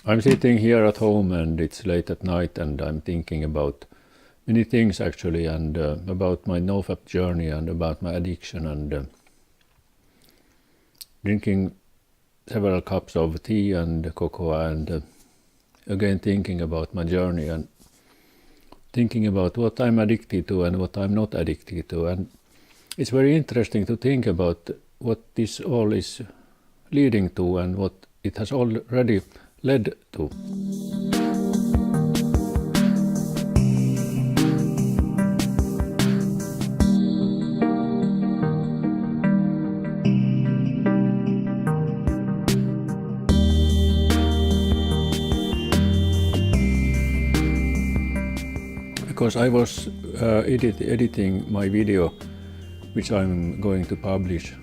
I'm sitting here at home and it's late at night and I'm thinking about many things actually, and about my NoFap journey and about my addiction, and drinking several cups of tea and cocoa, and again thinking about my journey and thinking about what I'm addicted to and what I'm not addicted to. And it's very interesting to think about what this all is leading to and what it has already led to. Because I was editing my video, which I'm going to publish,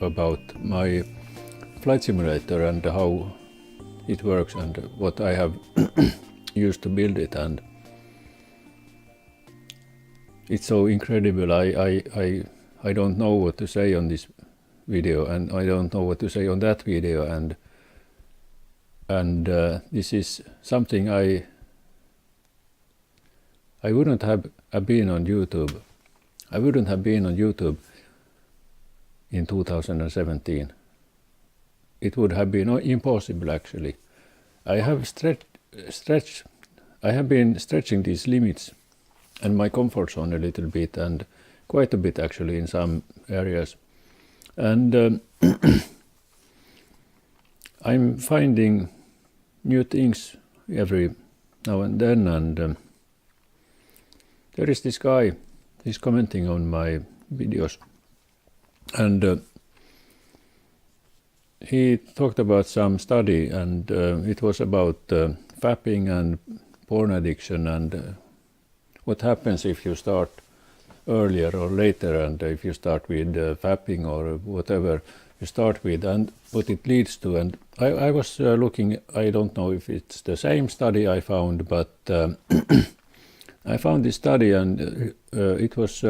about my flight simulator and how it works and what I have used to build it, and it's so incredible. I don't know what to say on this video, and I don't know what to say on that video, and this is something I wouldn't have been on YouTube. I wouldn't have been on YouTube in 2017. It would have been impossible actually. I have been stretching these limits and my comfort zone a little bit, and quite a bit actually in some areas. And I'm finding new things every now and then, and there is this guy, he's commenting on my videos, and he talked about some study, and it was about fapping and porn addiction, and what happens if you start earlier or later, and if you start with fapping or whatever you start with, and what it leads to. And I was looking, I don't know if it's the same study I found, but I found this study, and it was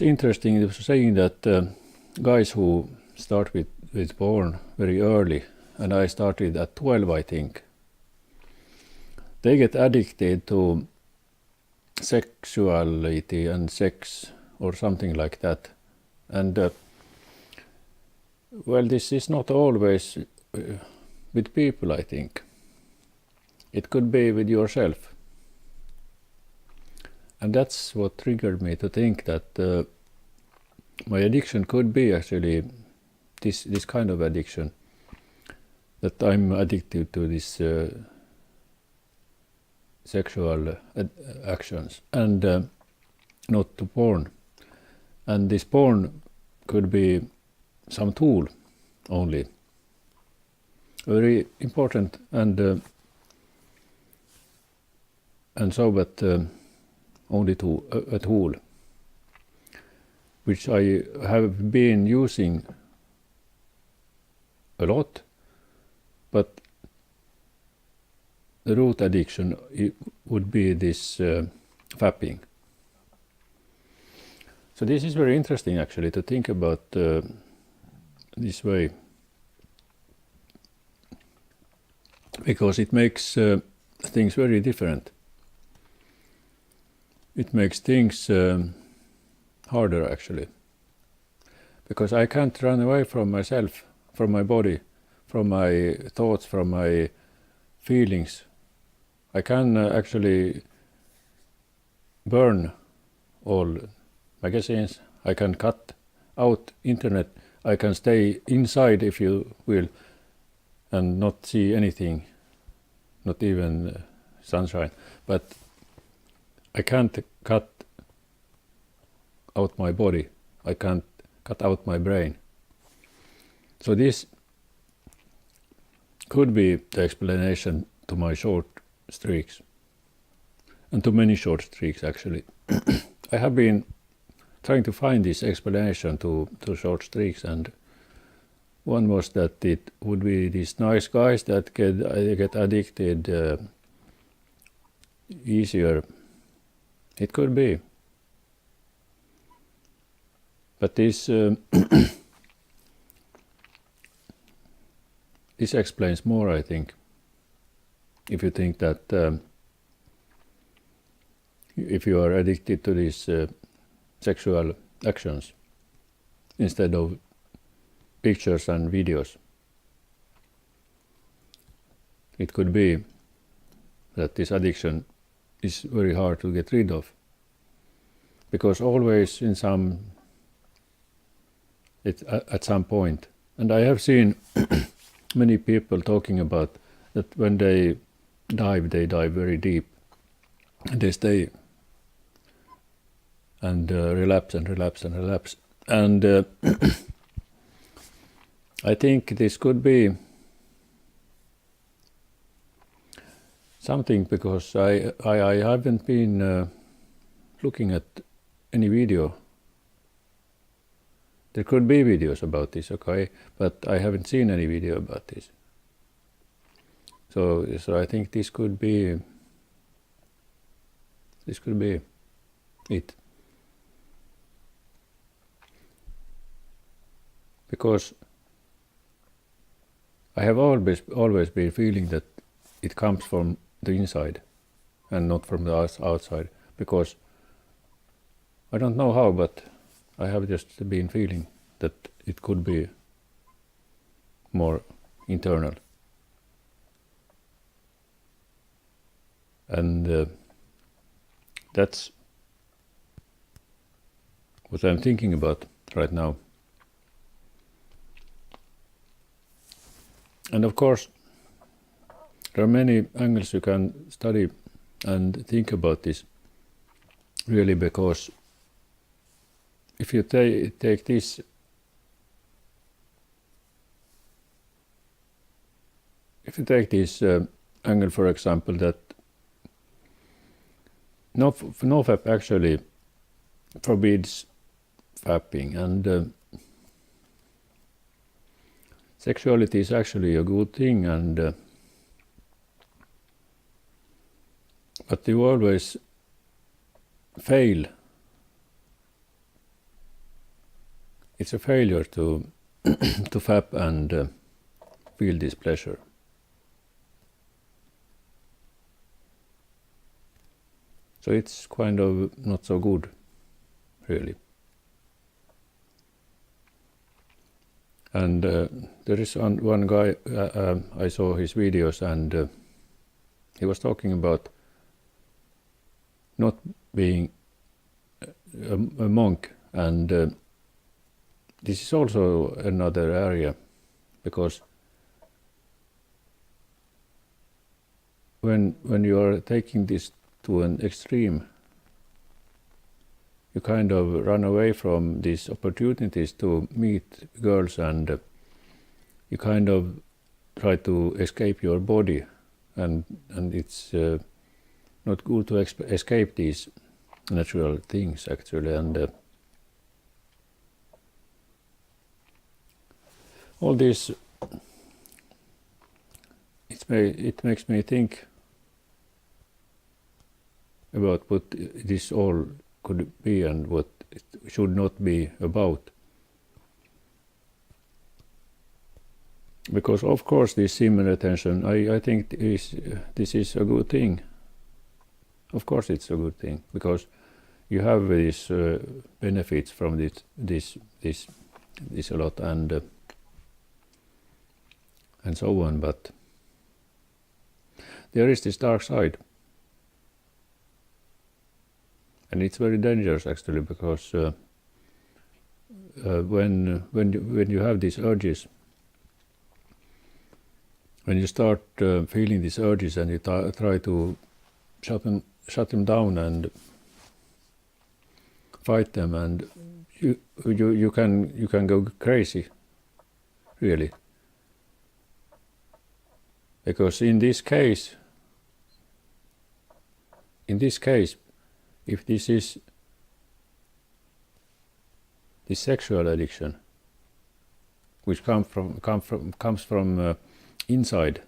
interesting. It was saying that guys who start with porn very early, and I started at 12, I think, they get addicted to sexuality and sex or something like that. And well, this is not always with people, I think. It could be with yourself. And that's what triggered me to think that my addiction could be actually this kind of addiction, that I'm addicted to this sexual actions, and not to porn. And this porn could be some tool only, very important, and so, but only a tool, which I have been using a lot, but the root addiction would be this fapping. So this is very interesting actually to think about this way, because it makes things very different. It makes things harder actually, because I can't run away from myself, from my body, from my thoughts, from my feelings. I can actually burn all magazines, I can cut out internet, I can stay inside, if you will, and not see anything, not even sunshine, but I can't cut out my body, I can't cut out my brain. So this could be the explanation to my short streaks, and to many short streaks actually. I have been trying to find this explanation to short streaks, and one was that it would be these nice guys that get addicted easier. It could be. But this this explains more, I think, if you think that if you are addicted to these sexual actions instead of pictures and videos. It could be that this addiction is very hard to get rid of, because always at some point, and I have seen many people talking about that when they dive very deep, and they stay and relapse, and I think this could be something, because I haven't been looking at any video. There could be videos about this, okay, but I haven't seen any video about this. So I think this could be it. Because I have always been feeling that it comes from the inside and not from the outside, because I don't know how, but I have just been feeling that it could be more internal. And that's what I'm thinking about right now. And of course, there are many angles you can study and think about this, really, because if you take this angle, for example, that NoFap actually forbids fapping, and sexuality is actually a good thing, and but you always fail. It's a failure to to fap and feel this pleasure. So it's kind of not so good, really. And there is one guy, I saw his videos, and he was talking about not being a monk, and this is also another area, because when you are taking this to an extreme, you kind of run away from these opportunities to meet girls, and you kind of try to escape your body, and it's not good to escape these natural things, actually, and all this, it makes me think about what this all could be and what it should not be about. Because of course this semen retention, I think this is a good thing. Of course it's a good thing, because you have these benefits from this a lot, and so on, but there is this dark side. And it's very dangerous, actually, because when you have these urges, when you start feeling these urges and you try to shut them down and fight them, and you can go crazy, really, because in this case, if this is this sexual addiction, which comes from inside,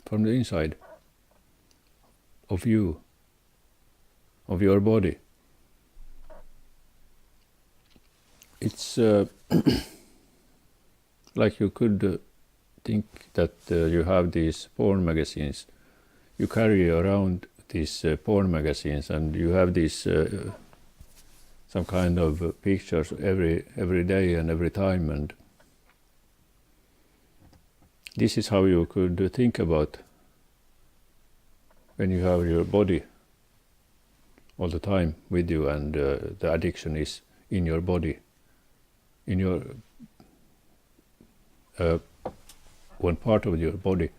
from the inside of you, of your body, it's like you could think that you have these porn magazines. You carry around these porn magazines, and you have these some kind of pictures every day and every time, and this is how you could think about when you have your body all the time with you, and the addiction is in your body, in your one part of your body.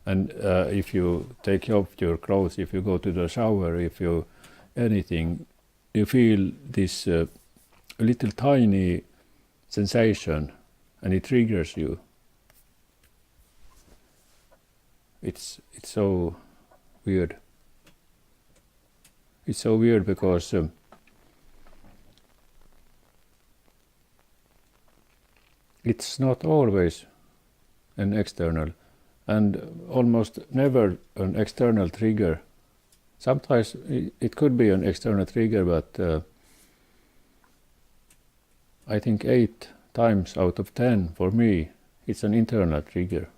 And if you take off your clothes, if you go to the shower, if you anything, you feel this little tiny sensation, and it triggers you. It's so weird. It's so weird because it's not always an external, and almost never an external trigger. Sometimes it could be an external trigger, but I think 8 times out of 10 for me it's an internal trigger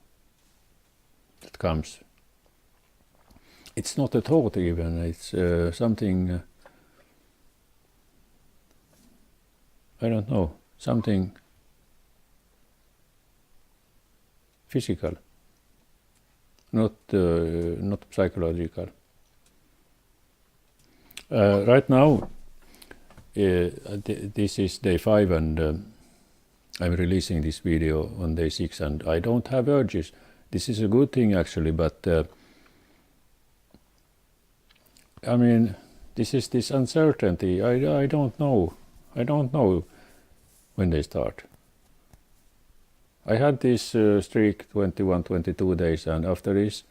that comes. It's not a thought even, it's something, I don't know, something physical, not psychological. Right now, this is day 5, and I'm releasing this video on day 6, and I don't have urges. This is a good thing actually, but I mean, this is this uncertainty. I don't know. I don't know when they start. I had this streak 21, 22 days, and after this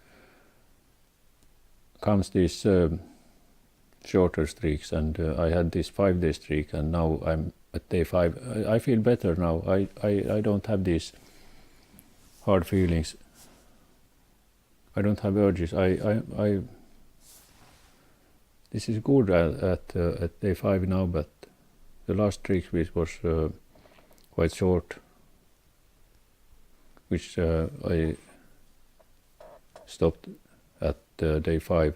comes this shorter streaks, and I had this 5-day streak, and now I'm at day 5. I feel better now. I don't have these hard feelings. I don't have urges. This is good at day 5 now, but the last streak which was quite short, which I stopped at day 5.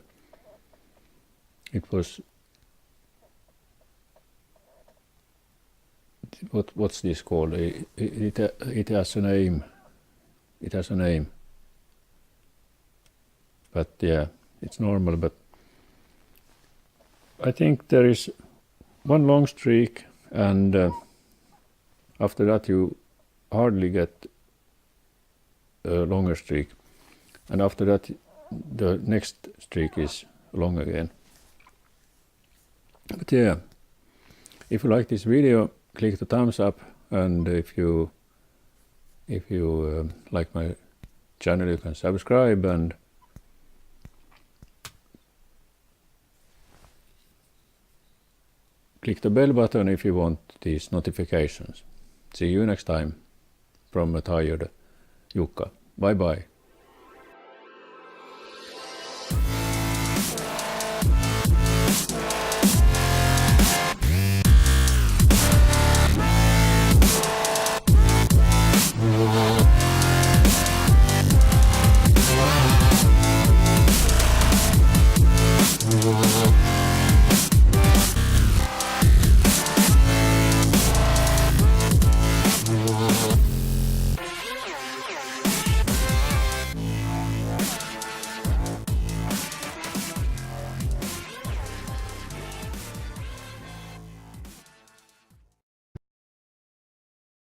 It was what's this called? It has a name. It has a name. But yeah, it's normal. But I think there is one long streak, and after that you hardly get a longer streak, and after that the next streak is long again. But yeah, if you like this video, click the thumbs up, and if you like my channel, you can subscribe and click the bell button if you want these notifications. See you next time from a tired Jukka. Bye bye.